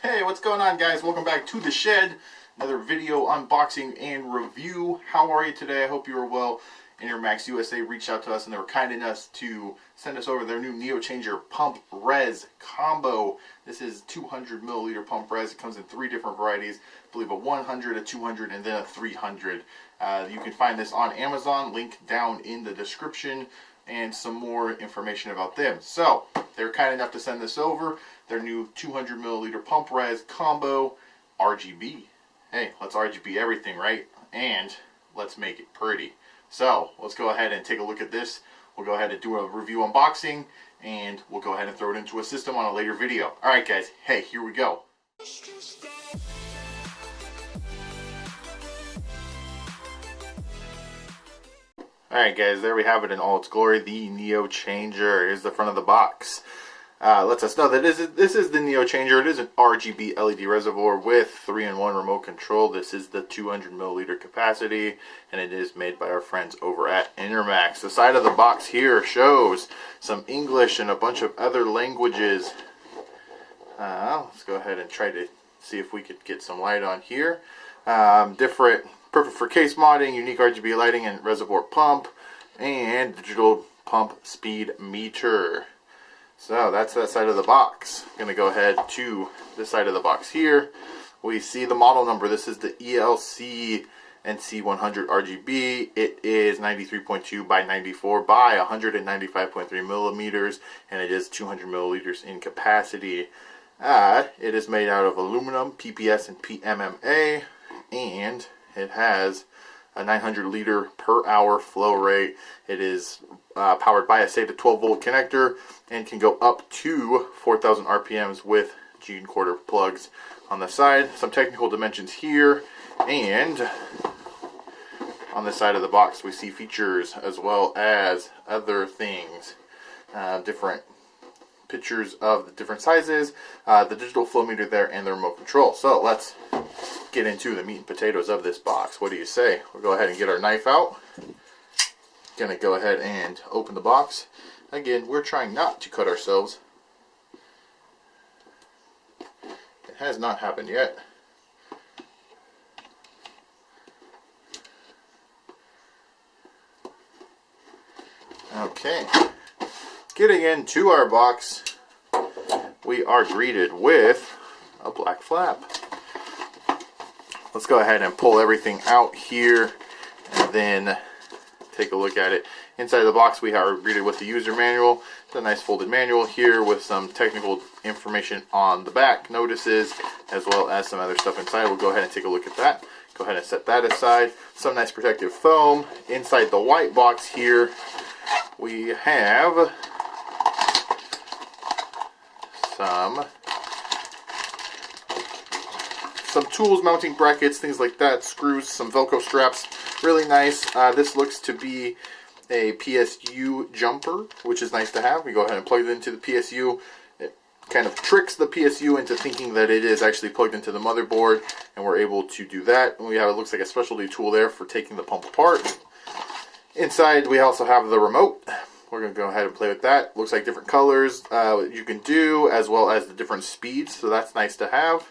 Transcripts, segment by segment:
Hey, what's going on, guys? Welcome back to the shed. Another video unboxing and review. How are you today? I hope you are well. Enermax USA reached out to us and they were kind enough to send us over their new NEOChanger Pump Res Combo. This is 200 milliliter pump res. It comes in 3 different varieties. I believe a 100, a 200, and then a 300. You can find this on Amazon. Link down in the description. And some more information about them. So, they're kind enough to send this over. Their new 200 milliliter pump res combo RGB. Hey, let's RGB everything, right? And let's make it pretty. So, let's go ahead and take a look at this. We'll go ahead and do a review unboxing, and we'll go ahead and throw it into a system on a later video. Alright guys, hey, here we go. Alright guys, there we have it in all its glory, the NEOChanger. Here's the front of the box. Lets us know that this is the NEOChanger. It is an RGB LED reservoir with 3-in-1 remote control. This is the 200 milliliter capacity, and it is made by our friends over at Enermax. The side of the box here shows some English and a bunch of other languages. Let's go ahead and try to see if we could get some light on here. Perfect for case modding, unique RGB lighting and reservoir pump, and digital pump speed meter. So that's that side of the box. I'm going to go ahead to this side of the box here. We see the model number. This is the ELC NC100 RGB. It is 93.2 by 94 by 195.3 millimeters, and it is 200 milliliters in capacity. It is made out of aluminum, PPS, and PMMA, and it has a 900 liter per hour flow rate. It is powered by a SATA 12 volt connector and can go up to 4,000 RPMs with G quarter plugs on the side. Some technical dimensions here, and on the side of the box we see features as well as other things, different pictures of the different sizes, the digital flow meter there, and the remote control. So let's get into the meat and potatoes of this box. What do you say? We'll go ahead and get our knife out. Gonna go ahead and open the box. Again, we're trying not to cut ourselves. It has not happened yet. Okay. Getting into our box, we are greeted with a black flap. Let's go ahead and pull everything out here and then take a look at it. Inside the box we are greeted with the user manual. It's a nice folded manual here with some technical information on the back, notices, as well as some other stuff inside. We'll go ahead and take a look at that. Go ahead and set that aside. Some nice protective foam. Inside the white box here we have some tools, mounting brackets, things like that, screws, some Velcro straps. Really nice. This looks to be a PSU jumper, which is nice to have. We go ahead and plug it into the PSU. It kind of tricks the PSU into thinking that it is actually plugged into the motherboard, and we're able to do that. And we have, it looks like a specialty tool there for taking the pump apart. Inside we also have the remote. We're going to go ahead and play with that. Looks like different colors you can do, as well as the different speeds, so that's nice to have.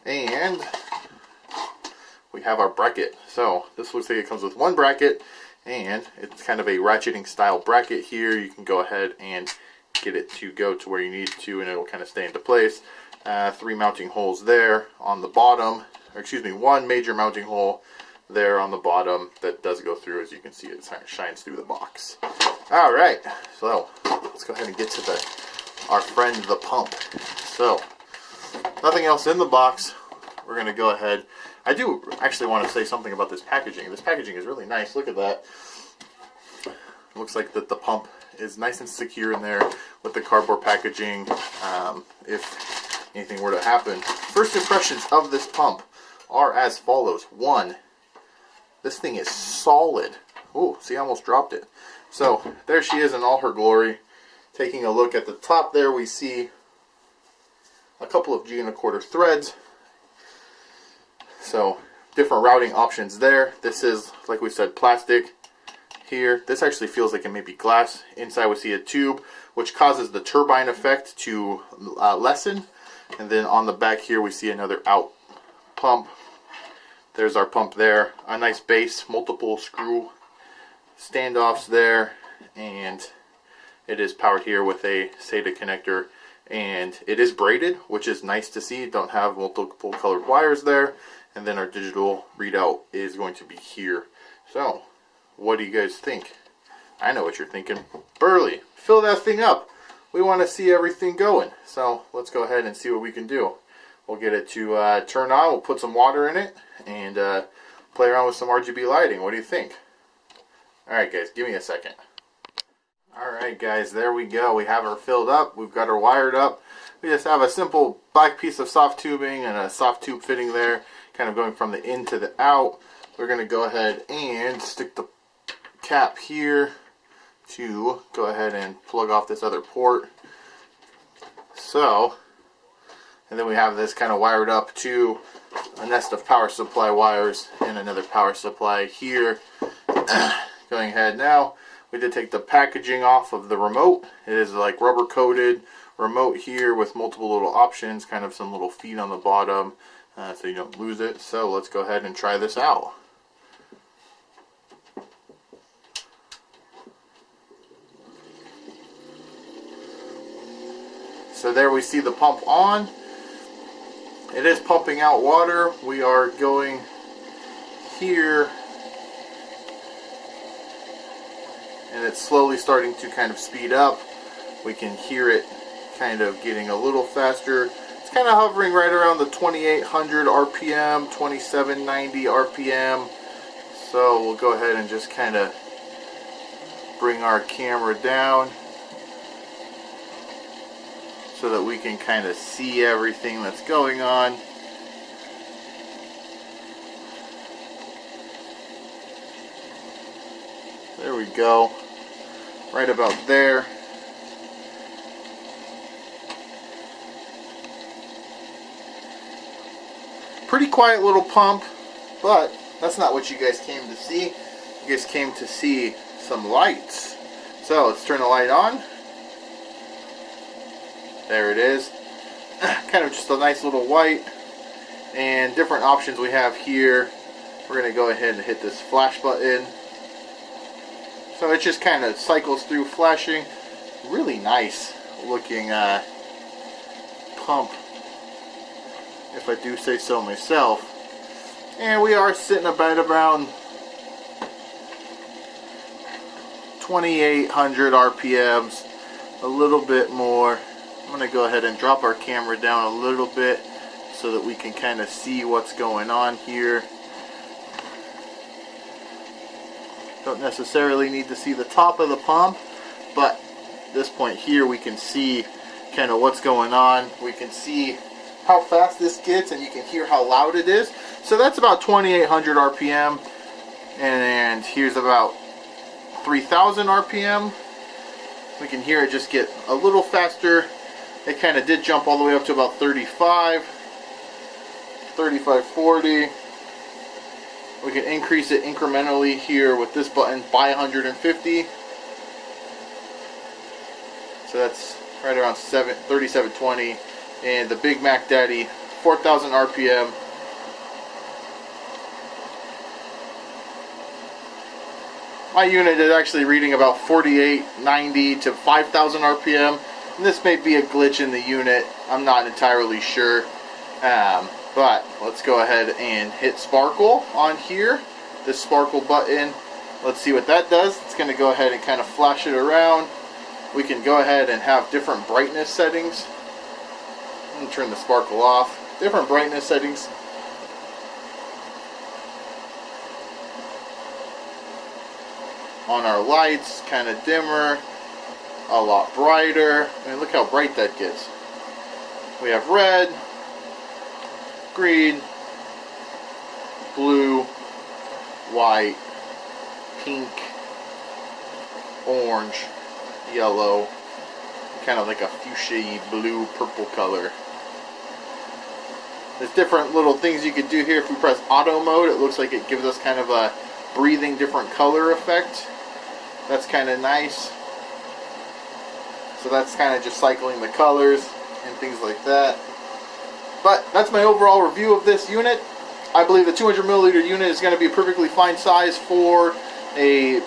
And we have our bracket. So this looks like it comes with one bracket, and it's kind of a ratcheting style bracket here. You can go ahead and get it to go to where you need to, and it'll kind of stay into place. 3 mounting holes there on the bottom, or excuse me, 1 major mounting hole there on the bottom that does go through. As you can see, it shines through the box. Alright, so let's go ahead and get to our friend the pump. So, nothing else in the box. We're going to go ahead. I do actually want to say something about this packaging. This packaging is really nice. Look at that. It looks like that the pump is nice and secure in there with the cardboard packaging. If anything were to happen. First impressions of this pump are as follows. 1, this thing is solid. Ooh, see, I almost dropped it. So, there she is in all her glory. Taking a look at the top there, we see a couple of G threads. So, different routing options there. This is, like we said, plastic here. This actually feels like it may be glass. Inside we see a tube, which causes the turbine effect to lessen. And then on the back here we see another out pump. There's our pump there. A nice base, multiple screw standoffs there, and it is powered here with a SATA connector, and it is braided, which is nice to see. Don't have multiple colored wires there. And then our digital readout is going to be here. So what do you guys think? I know what you're thinking. Burley, fill that thing up. We want to see everything going. So let's go ahead and see what we can do. We'll get it to turn on. We'll put some water in it and play around with some RGB lighting. What do you think? Alright guys, give me a second. Alright guys, there we go. We have her filled up. We've got her wired up. We just have a simple black piece of soft tubing and a soft tube fitting there, kind of going from the in to the out. We're going to go ahead and stick the cap here to go ahead and plug off this other port. So, and then we have this kind of wired up to a nest of power supply wires and another power supply here. Going ahead now, we did take the packaging off of the remote. It is like rubber coated remote here with multiple little options, kind of some little feet on the bottom so you don't lose it. So let's go ahead and try this out. So there we see the pump on. It is pumping out water. We are going here, and it's slowly starting to kind of speed up. We can hear it kind of getting a little faster. It's kind of hovering right around the 2800 RPM, 2790 RPM. So we'll go ahead and just kind of bring our camera down so that we can kind of see everything that's going on. There we go. Right about there. Pretty quiet little pump, but that's not what you guys came to see. You guys came to see some lights. So let's turn the light on. There it is. Kind of just a nice little white. And different options we have here. We're going to go ahead and hit this flash button. So it just kind of cycles through flashing. Really nice looking pump, if I do say so myself. And we are sitting about around 2800 RPMs, a little bit more. I'm going to go ahead and drop our camera down a little bit so that we can kind of see what's going on here. Don't necessarily need to see the top of the pump, but at this point here we can see kind of what's going on. We can see how fast this gets, and you can hear how loud it is. So that's about 2800 RPM, and here's about 3000 RPM. We can hear it just get a little faster. It kind of did jump all the way up to about 35, 40. We can increase it incrementally here with this button by 150. So that's right around 3720. And the Big Mac Daddy, 4000 RPM. My unit is actually reading about 4890 to 5000 RPM. And this may be a glitch in the unit. I'm not entirely sure. But let's go ahead and hit sparkle on here. This sparkle button. Let's see what that does. It's going to go ahead and kind of flash it around. We can go ahead and have different brightness settings. I'm going to turn the sparkle off. Different brightness settings. On our lights, kind of dimmer, a lot brighter. I mean, look how bright that gets. We have red, green, blue, white, pink, orange, yellow, kind of like a fuchsia blue purple color. There's different little things you could do here. If we press auto mode, it looks like it gives us kind of a breathing different color effect. That's kind of nice. So that's kind of just cycling the colors and things like that. But that's my overall review of this unit. I believe the 200 milliliter unit is going to be a perfectly fine size for a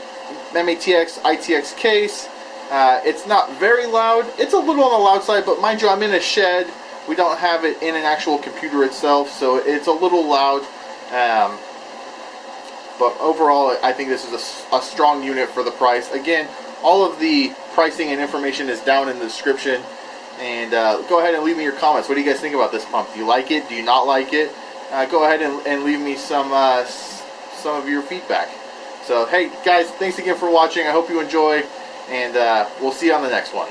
MATX ITX case. It's not very loud. It's a little on the loud side, but mind you, I'm in a shed. We don't have it in an actual computer itself, so it's a little loud. But overall, I think this is a strong unit for the price. Again, all of the pricing and information is down in the description. And go ahead and leave me your comments. What do you guys think about this pump? Do you like it? Do you not like it? Go ahead and leave me some of your feedback. So, hey, guys, thanks again for watching. I hope you enjoy, and we'll see you on the next one.